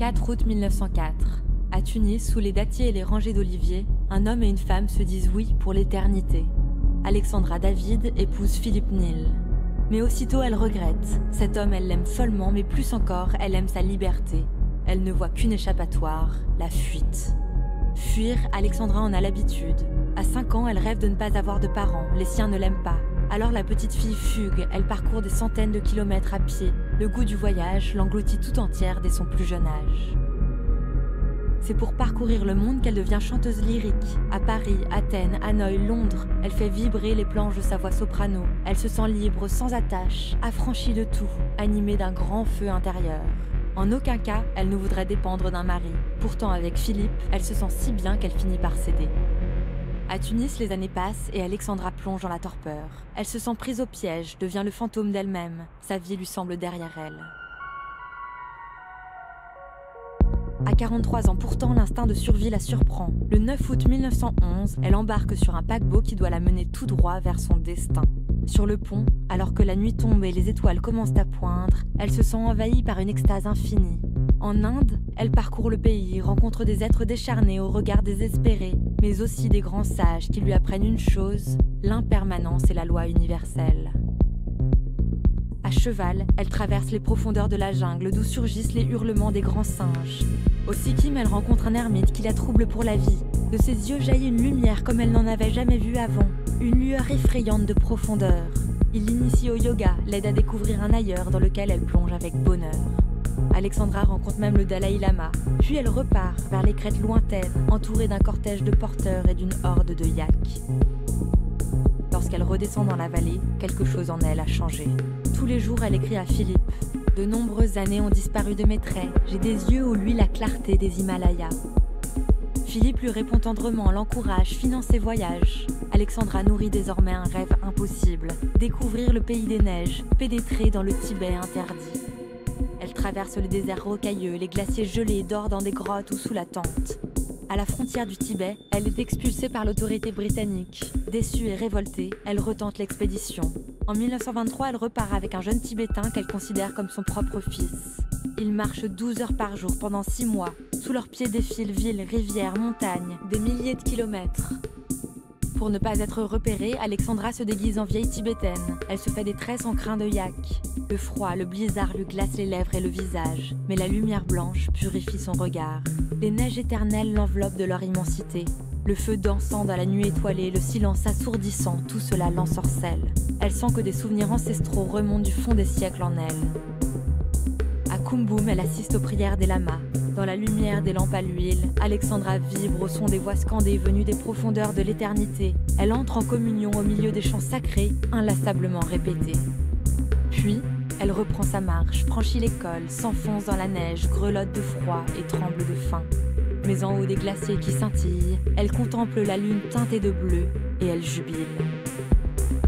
4 août 1904. À Tunis, sous les dattiers et les rangées d'oliviers, un homme et une femme se disent oui pour l'éternité. Alexandra David épouse Philippe Nil. Mais aussitôt elle regrette. Cet homme, elle l'aime follement, mais plus encore, elle aime sa liberté. Elle ne voit qu'une échappatoire, la fuite. Fuir, Alexandra en a l'habitude. À 5 ans, elle rêve de ne pas avoir de parents, les siens ne l'aiment pas. Alors la petite fille fugue, elle parcourt des centaines de kilomètres à pied. Le goût du voyage l'engloutit tout entière dès son plus jeune âge. C'est pour parcourir le monde qu'elle devient chanteuse lyrique. À Paris, Athènes, Hanoï, Londres, elle fait vibrer les planches de sa voix soprano. Elle se sent libre, sans attache, affranchie de tout, animée d'un grand feu intérieur. En aucun cas, elle ne voudrait dépendre d'un mari. Pourtant, avec Philippe, elle se sent si bien qu'elle finit par céder. À Tunis, les années passent et Alexandra plonge dans la torpeur. Elle se sent prise au piège, devient le fantôme d'elle-même. Sa vie lui semble derrière elle. À 43 ans, pourtant, l'instinct de survie la surprend. Le 9 août 1911, elle embarque sur un paquebot qui doit la mener tout droit vers son destin. Sur le pont, alors que la nuit tombe et les étoiles commencent à poindre, elle se sent envahie par une extase infinie. En Inde, elle parcourt le pays, rencontre des êtres décharnés au regard désespéré, mais aussi des grands sages qui lui apprennent une chose, l'impermanence est la loi universelle. À cheval, elle traverse les profondeurs de la jungle d'où surgissent les hurlements des grands singes. Au Sikkim, elle rencontre un ermite qui la trouble pour la vie. De ses yeux jaillit une lumière comme elle n'en avait jamais vue avant, une lueur effrayante de profondeur. Il l'initie au yoga, l'aide à découvrir un ailleurs dans lequel elle plonge avec bonheur. Alexandra rencontre même le Dalai Lama, puis elle repart vers les crêtes lointaines, entourée d'un cortège de porteurs et d'une horde de yaks. Lorsqu'elle redescend dans la vallée, quelque chose en elle a changé. Tous les jours, elle écrit à Philippe. De nombreuses années ont disparu de mes traits. J'ai des yeux où luit la clarté des Himalayas. Philippe lui répond tendrement, l'encourage, finance ses voyages. Alexandra nourrit désormais un rêve impossible. Découvrir le pays des neiges, pénétrer dans le Tibet interdit. Elle traverse le désert rocailleux, les glaciers gelés, dort dans des grottes ou sous la tente. À la frontière du Tibet, elle est expulsée par l'autorité britannique. Déçue et révoltée, elle retente l'expédition. En 1923, elle repart avec un jeune Tibétain qu'elle considère comme son propre fils. Ils marchent 12 heures par jour pendant 6 mois. Sous leurs pieds défilent villes, rivières, montagnes, des milliers de kilomètres. Pour ne pas être repérée, Alexandra se déguise en vieille tibétaine. Elle se fait des tresses en crin de yak. Le froid, le blizzard lui glace les lèvres et le visage, mais la lumière blanche purifie son regard. Les neiges éternelles l'enveloppent de leur immensité. Le feu dansant dans la nuit étoilée, le silence assourdissant, tout cela l'ensorcelle. Elle sent que des souvenirs ancestraux remontent du fond des siècles en elle. À Kumboum, elle assiste aux prières des lamas. Dans la lumière des lampes à l'huile, Alexandra vibre au son des voix scandées venues des profondeurs de l'éternité. Elle entre en communion au milieu des chants sacrés, inlassablement répétés. Puis, elle reprend sa marche, franchit l'école, s'enfonce dans la neige, grelotte de froid et tremble de faim. Mais en haut des glaciers qui scintillent, elle contemple la lune teintée de bleu et elle jubile.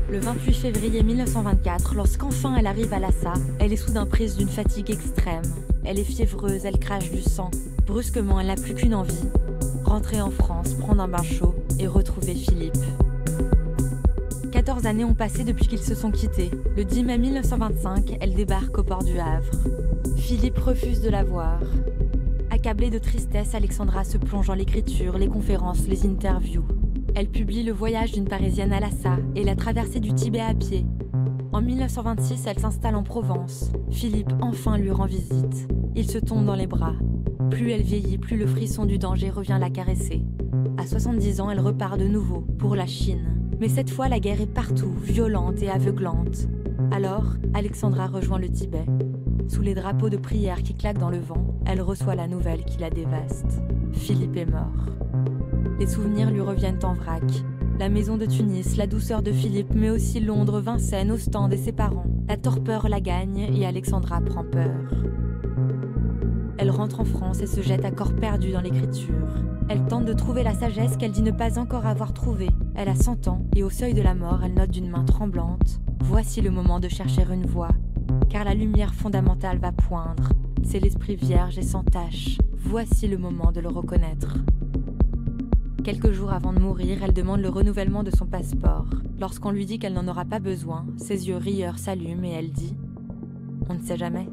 Le 28 février 1924, lorsqu'enfin elle arrive à Lhasa, elle est soudain prise d'une fatigue extrême. Elle est fiévreuse, elle crache du sang. Brusquement, elle n'a plus qu'une envie. Rentrer en France, prendre un bain chaud et retrouver Philippe. 14 années ont passé depuis qu'ils se sont quittés. Le 10 mai 1925, elle débarque au port du Havre. Philippe refuse de la voir. Accablée de tristesse, Alexandra se plonge dans l'écriture, les conférences, les interviews. Elle publie Le voyage d'une Parisienne à Lhasa et la traversée du Tibet à pied. En 1926, elle s'installe en Provence. Philippe enfin lui rend visite. Il se tombe dans les bras. Plus elle vieillit, plus le frisson du danger revient la caresser. À 70 ans, elle repart de nouveau, pour la Chine. Mais cette fois, la guerre est partout, violente et aveuglante. Alors, Alexandra rejoint le Tibet. Sous les drapeaux de prière qui claquent dans le vent, elle reçoit la nouvelle qui la dévaste. Philippe est mort. Les souvenirs lui reviennent en vrac. La maison de Tunis, la douceur de Philippe, mais aussi Londres, Vincennes, Ostende et ses parents. La torpeur la gagne et Alexandra prend peur. Elle rentre en France et se jette à corps perdu dans l'écriture. Elle tente de trouver la sagesse qu'elle dit ne pas encore avoir trouvée. Elle a 100 ans et au seuil de la mort, elle note d'une main tremblante. Voici le moment de chercher une voie, car la lumière fondamentale va poindre. C'est l'esprit vierge et sans tache. Voici le moment de le reconnaître. Quelques jours avant de mourir, elle demande le renouvellement de son passeport. Lorsqu'on lui dit qu'elle n'en aura pas besoin, ses yeux rieurs s'allument et elle dit « On ne sait jamais ».